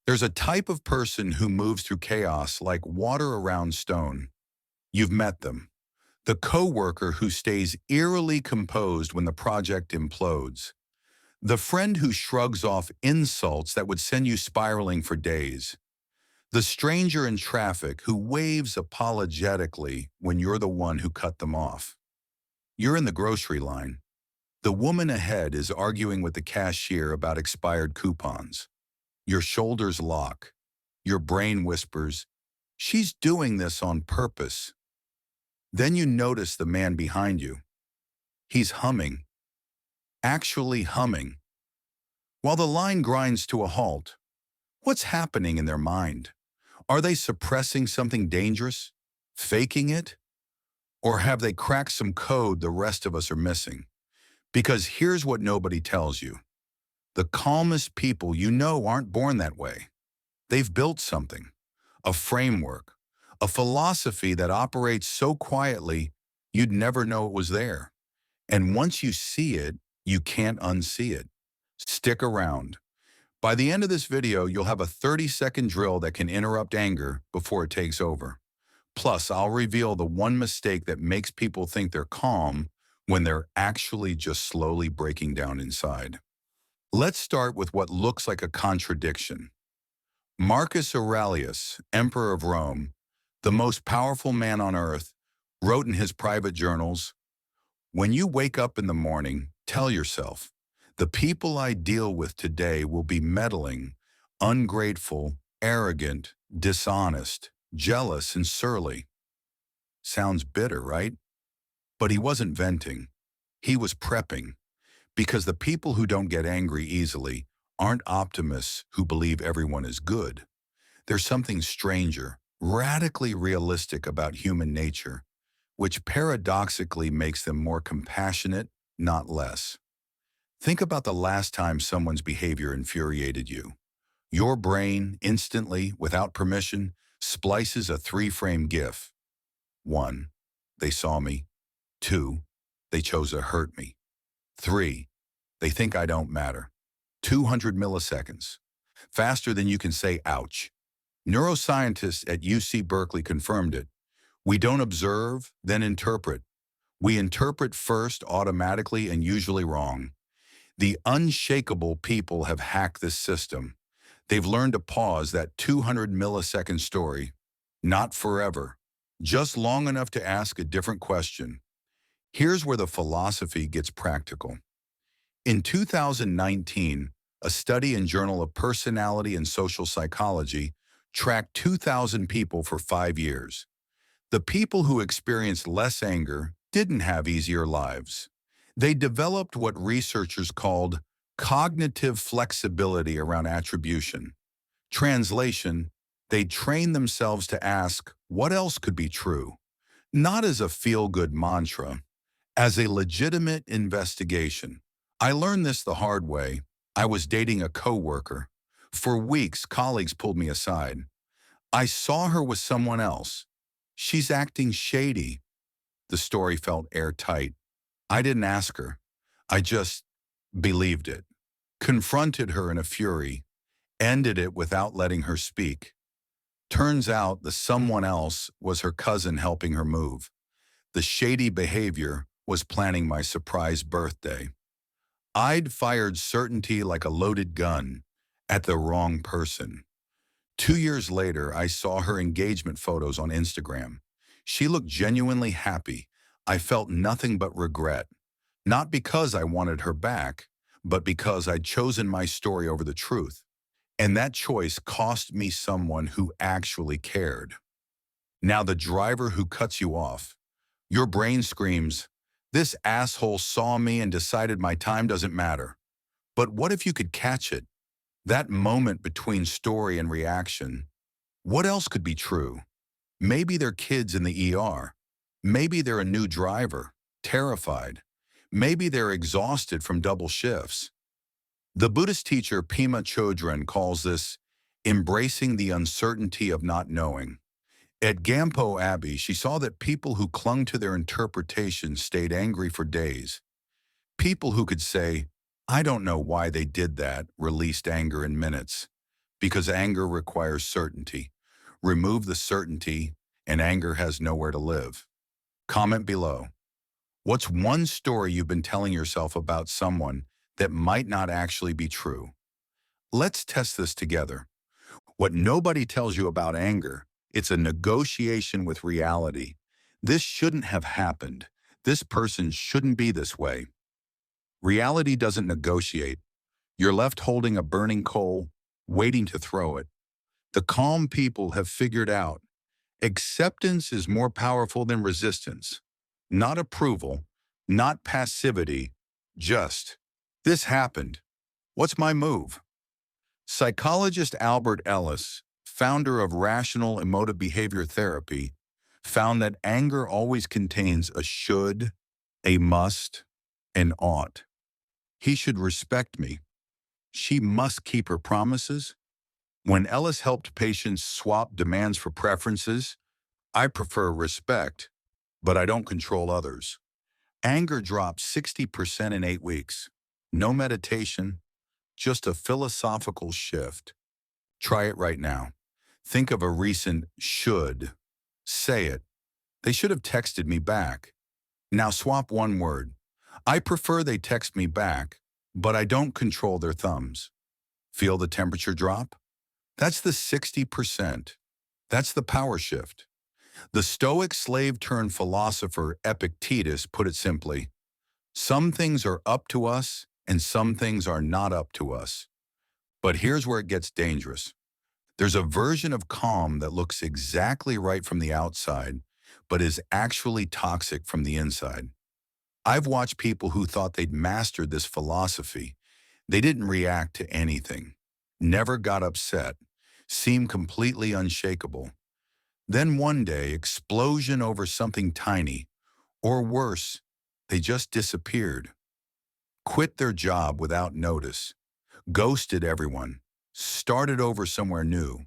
There's a type of person who moves through chaos like water around stone. You've met them. The coworker who stays eerily composed when the project implodes. The friend who shrugs off insults that would send you spiraling for days. The stranger in traffic who waves apologetically when you're the one who cut them off. You're in the grocery line. The woman ahead is arguing with the cashier about expired coupons. Your shoulders lock. Your brain whispers, "She's doing this on purpose." Then you notice the man behind you. He's humming, actually humming. While the line grinds to a halt, what's happening in their mind? Are they suppressing something dangerous? Faking it? Or have they cracked some code the rest of us are missing? Because here's what nobody tells you. The calmest people you know aren't born that way. They've built something, a framework, a philosophy that operates so quietly you'd never know it was there. And once you see it, you can't unsee it. Stick around. By the end of this video, you'll have a 30-second drill that can interrupt anger before it takes over. Plus, I'll reveal the one mistake that makes people think they're calm when they're actually just slowly breaking down inside. Let's start with what looks like a contradiction. Marcus Aurelius, Emperor of Rome, the most powerful man on earth, wrote in his private journals, "When you wake up in the morning, tell yourself, the people I deal with today will be meddling, ungrateful, arrogant, dishonest, jealous, and surly." Sounds bitter, right? But he wasn't venting. He was prepping. Because the people who don't get angry easily aren't optimists who believe everyone is good. There's something stranger, radically realistic about human nature, which paradoxically makes them more compassionate, not less. Think about the last time someone's behavior infuriated you. Your brain, instantly, without permission, splices a three-frame GIF. 1. They saw me. 2. They chose to hurt me. 3. They think I don't matter. 200 milliseconds. Faster than you can say ouch. Neuroscientists at UC Berkeley confirmed it. We don't observe, then interpret. We interpret first automatically and usually wrong. The unshakable people have hacked this system. They've learned to pause that 200 millisecond story. Not forever. Just long enough to ask a different question. Here's where the philosophy gets practical. In 2019, a study in Journal of Personality and Social Psychology tracked 2,000 people for 5 years. The people who experienced less anger didn't have easier lives. They developed what researchers called cognitive flexibility around attribution. Translation, they trained themselves to ask, what else could be true? Not as a feel-good mantra, as a legitimate investigation. I learned this the hard way. I was dating a coworker. For weeks, colleagues pulled me aside. I saw her with someone else. She's acting shady. The story felt airtight. I didn't ask her. I just believed it. Confronted her in a fury. Ended it without letting her speak. Turns out the someone else was her cousin helping her move. The shady behavior was planning my surprise birthday. I'd fired certainty like a loaded gun at the wrong person. 2 years later, I saw her engagement photos on Instagram. She looked genuinely happy. I felt nothing but regret. Not because I wanted her back, but because I'd chosen my story over the truth. And that choice cost me someone who actually cared. Now the driver who cuts you off. Your brain screams, "This asshole saw me and decided my time doesn't matter." But what if you could catch it? That moment between story and reaction. What else could be true? Maybe they're kids in the ER. Maybe they're a new driver, terrified. Maybe they're exhausted from double shifts. The Buddhist teacher Pema Chodron calls this embracing the uncertainty of not knowing. At Gampo Abbey, she saw that people who clung to their interpretation stayed angry for days. People who could say, "I don't know why they did that," released anger in minutes. Because anger requires certainty. Remove the certainty, and anger has nowhere to live. Comment below. What's one story you've been telling yourself about someone that might not actually be true? Let's test this together. What nobody tells you about anger, it's a negotiation with reality. This shouldn't have happened. This person shouldn't be this way. Reality doesn't negotiate. You're left holding a burning coal, waiting to throw it. The calm people have figured out acceptance is more powerful than resistance. Not approval, not passivity, just, this happened. What's my move? Psychologist Albert Ellis, founder of rational emotive behavior therapy, found that anger always contains a should, a must, an ought. He should respect me. She must keep her promises. When Ellis helped patients swap demands for preferences, I prefer respect, but I don't control others. Anger dropped 60% in 8 weeks. No meditation, just a philosophical shift. Try it right now. Think of a recent should. Say it. They should have texted me back. Now swap one word. I prefer they text me back, but I don't control their thumbs. Feel the temperature drop? That's the 60%. That's the power shift. The Stoic slave-turned-philosopher Epictetus put it simply, some things are up to us and some things are not up to us. But here's where it gets dangerous. There's a version of calm that looks exactly right from the outside, but is actually toxic from the inside. I've watched people who thought they'd mastered this philosophy. They didn't react to anything, never got upset, seemed completely unshakable. Then one day, explosion over something tiny, or worse, they just disappeared. Quit their job without notice, ghosted everyone, started over somewhere new.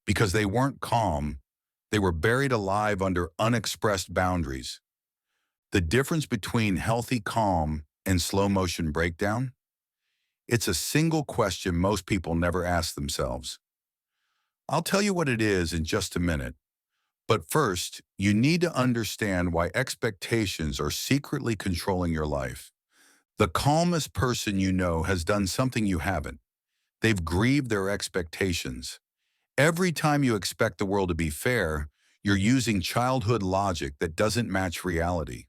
Because they weren't calm, they were buried alive under unexpressed boundaries. The difference between healthy calm and slow-motion breakdown? It's a single question most people never ask themselves. I'll tell you what it is in just a minute. But first, you need to understand why expectations are secretly controlling your life. The calmest person you know has done something you haven't. They've grieved their expectations. Every time you expect the world to be fair, you're using childhood logic that doesn't match reality.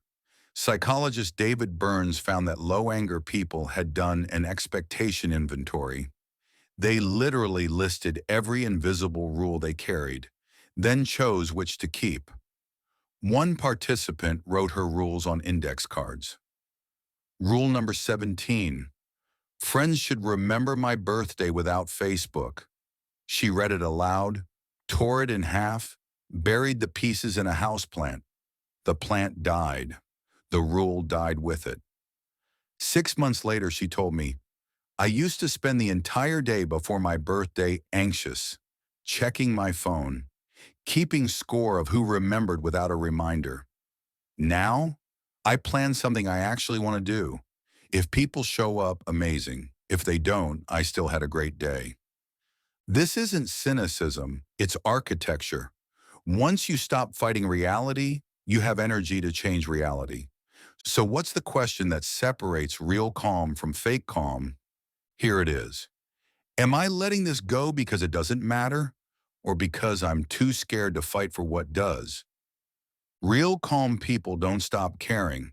Psychologist David Burns found that low-anger people had done an expectation inventory. They literally listed every invisible rule they carried, then chose which to keep. One participant wrote her rules on index cards. Rule number 17. Friends should remember my birthday without Facebook. She read it aloud, tore it in half, buried the pieces in a houseplant. The plant died. The rule died with it. 6 months later, she told me, I used to spend the entire day before my birthday anxious, checking my phone, keeping score of who remembered without a reminder. Now, I plan something I actually want to do. If people show up, amazing. If they don't, I still had a great day. This isn't cynicism, it's architecture. Once you stop fighting reality, you have energy to change reality. So what's the question that separates real calm from fake calm? Here it is. Am I letting this go because it doesn't matter, or because I'm too scared to fight for what does? Real calm people don't stop caring.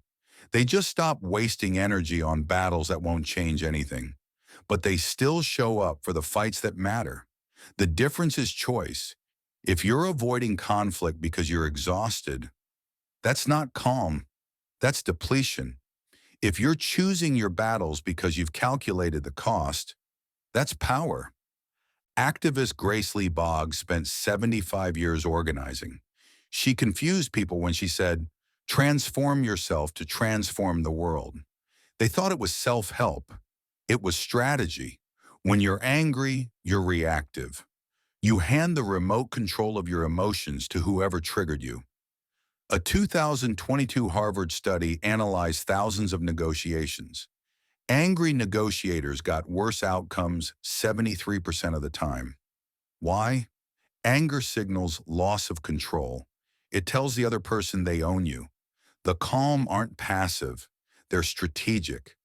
They just stop wasting energy on battles that won't change anything. But they still show up for the fights that matter. The difference is choice. If you're avoiding conflict because you're exhausted, that's not calm. That's depletion. If you're choosing your battles because you've calculated the cost, that's power. Activist Grace Lee Boggs spent 75 years organizing. She confused people when she said, transform yourself to transform the world. They thought it was self-help. It was strategy. When you're angry, you're reactive. You hand the remote control of your emotions to whoever triggered you. A 2022 Harvard study analyzed thousands of negotiations. Angry negotiators got worse outcomes 73% of the time. Why? Anger signals loss of control. It tells the other person they own you. The calm aren't passive, they're strategic.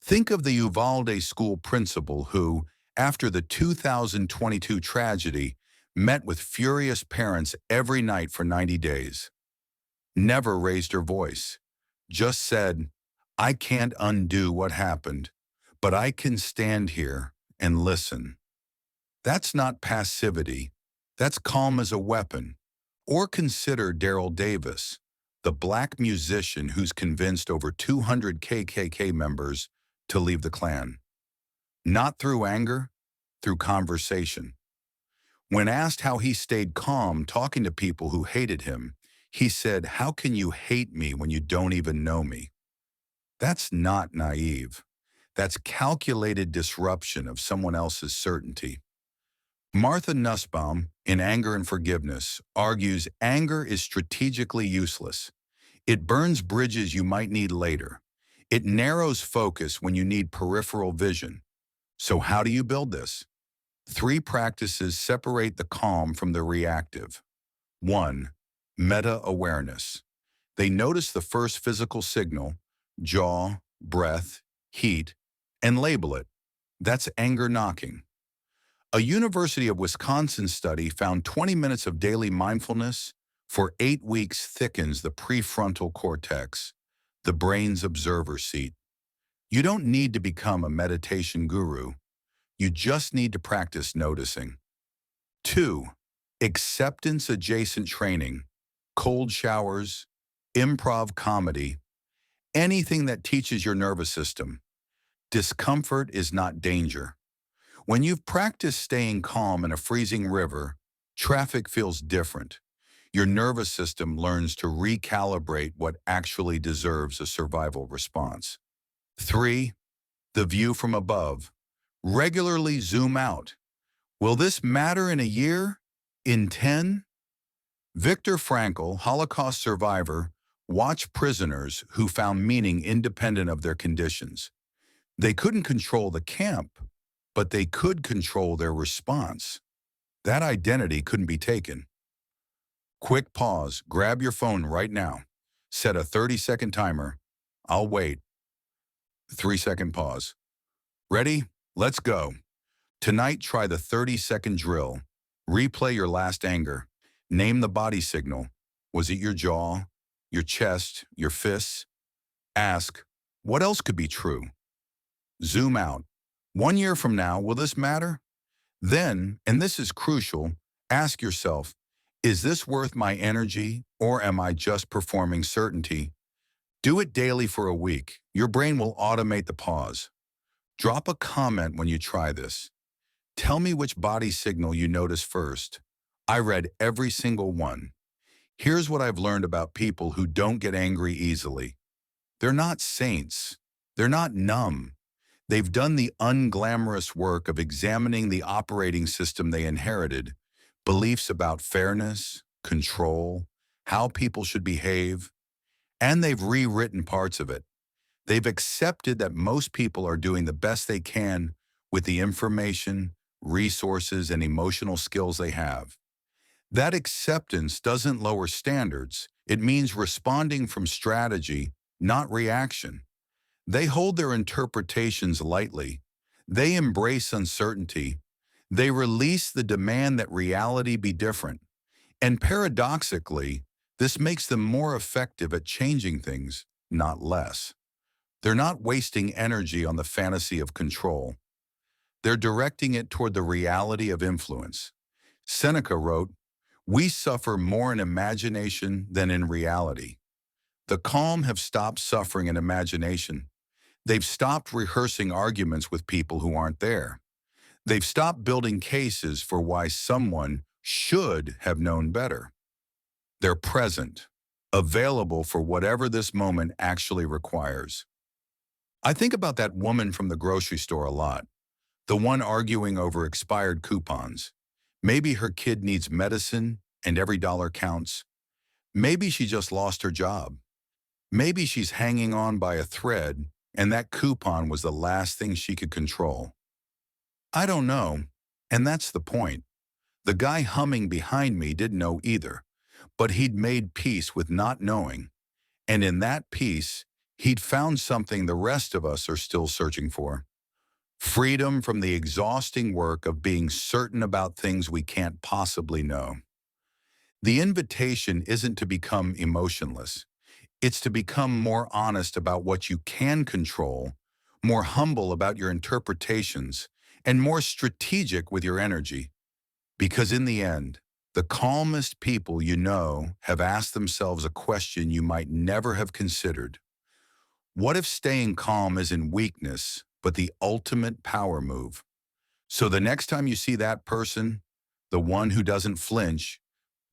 Think of the Uvalde school principal who, after the 2022 tragedy, met with furious parents every night for 90 days. Never raised her voice. Just said, I can't undo what happened, but I can stand here and listen. That's not passivity. That's calm as a weapon. Or consider Daryl Davis, the black musician who's convinced over 200 KKK members to leave the Klan. Not through anger, through conversation. When asked how he stayed calm talking to people who hated him, he said, how can you hate me when you don't even know me? That's not naive. That's calculated disruption of someone else's certainty. Martha Nussbaum, in Anger and Forgiveness, argues anger is strategically useless. It burns bridges you might need later. It narrows focus when you need peripheral vision. So how do you build this? 3 practices separate the calm from the reactive. 1. Meta-awareness. They notice the first physical signal, jaw, breath, heat, and label it. That's anger knocking. A University of Wisconsin study found 20 minutes of daily mindfulness for 8 weeks thickens the prefrontal cortex, the brain's observer seat. You don't need to become a meditation guru. You just need to practice noticing. 2. Acceptance-adjacent training, cold showers, improv comedy, anything that teaches your nervous system. Discomfort is not danger. When you've practiced staying calm in a freezing river, traffic feels different. Your nervous system learns to recalibrate what actually deserves a survival response. 3. The view from above. Regularly zoom out. Will this matter in a year? In 10? Viktor Frankl, Holocaust survivor, watched prisoners who found meaning independent of their conditions. They couldn't control the camp, but they could control their response. That identity couldn't be taken. Quick pause. Grab your phone right now. Set a 30-second timer. I'll wait. 3-second pause. Ready? Let's go. Tonight, try the 30-second drill. Replay your last anger. Name the body signal. Was it your jaw, your chest, your fists? Ask, what else could be true? Zoom out. 1 year from now, will this matter? Then, and this is crucial, ask yourself, is this worth my energy or am I just performing certainty? Do it daily for a week. Your brain will automate the pause. Drop a comment when you try this. Tell me which body signal you notice first. I read every single one. Here's what I've learned about people who don't get angry easily. They're not saints. They're not numb. They've done the unglamorous work of examining the operating system they inherited, beliefs about fairness, control, how people should behave, and they've rewritten parts of it. They've accepted that most people are doing the best they can with the information, resources, and emotional skills they have. That acceptance doesn't lower standards. It means responding from strategy, not reaction. They hold their interpretations lightly. They embrace uncertainty. They release the demand that reality be different. And paradoxically, this makes them more effective at changing things, not less. They're not wasting energy on the fantasy of control. They're directing it toward the reality of influence. Seneca wrote, "We suffer more in imagination than in reality." The calm have stopped suffering in imagination. They've stopped rehearsing arguments with people who aren't there. They've stopped building cases for why someone should have known better. They're present, available for whatever this moment actually requires. I think about that woman from the grocery store a lot, the one arguing over expired coupons. Maybe her kid needs medicine and every dollar counts. Maybe she just lost her job. Maybe she's hanging on by a thread and that coupon was the last thing she could control. I don't know, and that's the point. The guy humming behind me didn't know either, but he'd made peace with not knowing, and in that peace, he'd found something the rest of us are still searching for. Freedom from the exhausting work of being certain about things we can't possibly know. The invitation isn't to become emotionless. It's to become more honest about what you can control, more humble about your interpretations, and more strategic with your energy. Because in the end, the calmest people you know have asked themselves a question you might never have considered. What if staying calm isn't weakness, but the ultimate power move? So the next time you see that person, the one who doesn't flinch,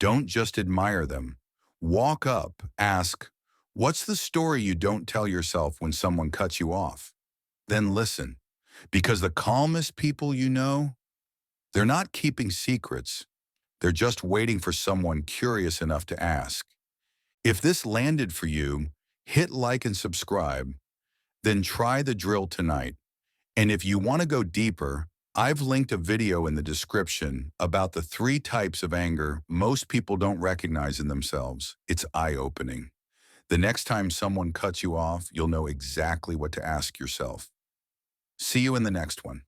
don't just admire them. Walk up, ask, what's the story you don't tell yourself when someone cuts you off? Then listen, because the calmest people you know, they're not keeping secrets. They're just waiting for someone curious enough to ask. If this landed for you, hit like and subscribe, then try the drill tonight. And if you want to go deeper, I've linked a video in the description about the 3 types of anger most people don't recognize in themselves. It's eye-opening. The next time someone cuts you off, you'll know exactly what to ask yourself. See you in the next one.